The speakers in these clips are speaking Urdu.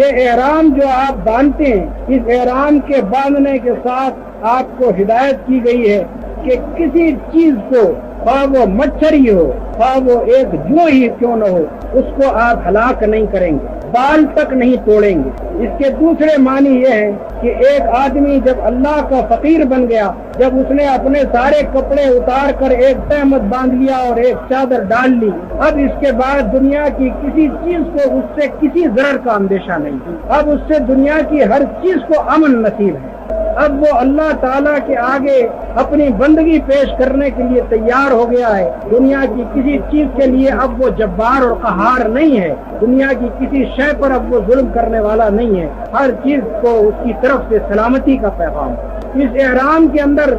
یہ احرام جو آپ باندھتے ہیں، اس احرام کے باندھنے کے ساتھ آپ کو ہدایت کی گئی ہے کہ کسی چیز کو، خواہ وہ مچھر ہی ہو، خواہ وہ ایک جو ہی کیوں نہ ہو، اس کو آپ ہلاک نہیں کریں گے، بال تک نہیں توڑیں گے۔ اس کے دوسرے معنی یہ ہے کہ ایک آدمی جب اللہ کا فقیر بن گیا، جب اس نے اپنے سارے کپڑے اتار کر ایک تہمت باندھ لیا اور ایک چادر ڈال لی، اب اس کے بعد دنیا کی کسی چیز کو اس سے کسی ضرر کا اندیشہ نہیں، اب اس سے دنیا کی ہر چیز کو امن نصیب ہے۔ اب وہ اللہ تعالیٰ کے آگے اپنی بندگی پیش کرنے کے لیے تیار ہو گیا ہے۔ دنیا کی کسی چیز کے لیے اب وہ جبار اور قہار نہیں ہے، دنیا کی کسی شے پر اب وہ ظلم کرنے والا نہیں ہے، ہر چیز کو اس کی طرف سے سلامتی کا پیغام۔ اس احرام کے اندر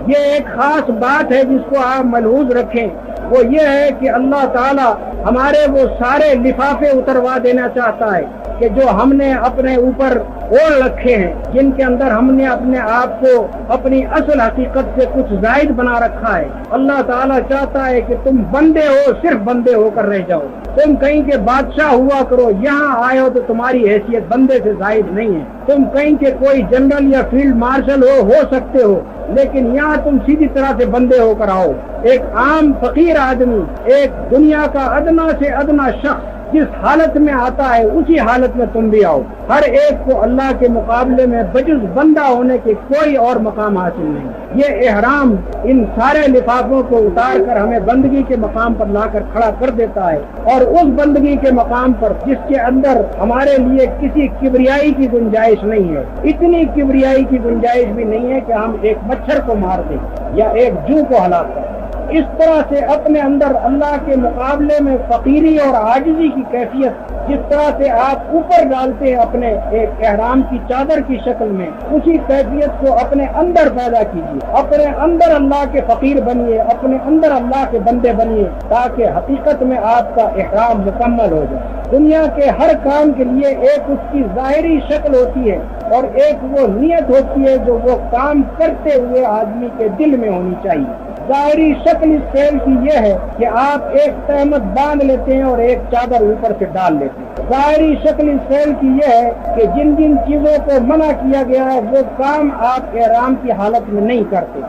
یہ ایک خاص بات ہے جس کو آپ ملحوظ رکھیں، وہ یہ ہے کہ اللہ تعالیٰ ہمارے وہ سارے لفافے اتروا دینا چاہتا ہے کہ جو ہم نے اپنے اوپر اوڑھ رکھے ہیں، جن کے اندر ہم نے اپنے آپ کو اپنی اصل حقیقت سے کچھ زائد بنا رکھا ہے۔ اللہ تعالیٰ چاہتا ہے کہ تم بندے ہو، صرف بندے ہو کر رہ جاؤ، تم کہیں کہ بادشاہ ہوا کرو، یہاں آئے ہو تو تمہاری حیثیت بندے سے زائد نہیں ہے، تم کہیں کہ کوئی جنرل یا فیلڈ مارشل ہو سکتے ہو، لیکن یہاں تم سیدھی طرح سے بندے ہو کر آؤ۔ ایک عام فقیر آدمی، ایک دنیا کا ادنا سے ادنا شخص جس حالت میں آتا ہے اسی حالت میں تم بھی آؤ۔ ہر ایک کو اللہ کے مقابلے میں بجز بندہ ہونے کے کوئی اور مقام حاصل نہیں۔ یہ احرام ان سارے لفافوں کو اتار کر ہمیں بندگی کے مقام پر لا کر کھڑا کر دیتا ہے، اور اس بندگی کے مقام پر جس کے اندر ہمارے لیے کسی کبریائی کی گنجائش نہیں ہے، اتنی کبریائی کی گنجائش بھی نہیں ہے کہ ہم ایک مچھر کو مار دیں یا ایک جو کو ہلاک کریں۔ اس طرح سے اپنے اندر اللہ کے مقابلے میں فقیری اور عاجزی کی کیفیت جس طرح سے آپ اوپر ڈالتے ہیں اپنے ایک احرام کی چادر کی شکل میں، اسی کیفیت کو اپنے اندر پیدا کیجیے، اپنے اندر اللہ کے فقیر بنیے، اپنے اندر اللہ کے بندے بنیے، تاکہ حقیقت میں آپ کا احرام مکمل ہو جائے۔ دنیا کے ہر کام کے لیے ایک اس کی ظاہری شکل ہوتی ہے اور ایک وہ نیت ہوتی ہے جو وہ کام کرتے ہوئے آدمی کے دل میں ہونی چاہیے۔ ظاہری شکل اس فعل کی یہ ہے کہ آپ ایک تہمت باندھ لیتے ہیں اور ایک چادر اوپر سے ڈال لیتے ہیں۔ ظاہری شکل اس فعل کی یہ ہے کہ جن جن چیزوں کو منع کیا گیا ہے وہ کام آپ احرام کی حالت میں نہیں کرتے،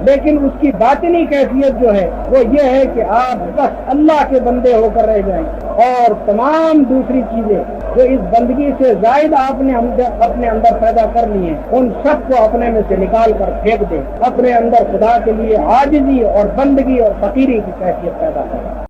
لیکن اس کی باطنی کیفیت جو ہے وہ یہ ہے کہ آپ بس اللہ کے بندے ہو کر رہ جائیں، اور تمام دوسری چیزیں جو اس بندگی سے زائد آپ نے اپنے اندر پیدا کر لی ہیں ان سب کو اپنے میں سے نکال کر پھینک دیں، اپنے اندر خدا کے لیے عاجزی اور بندگی اور فقیری کی کیفیت پیدا کریں۔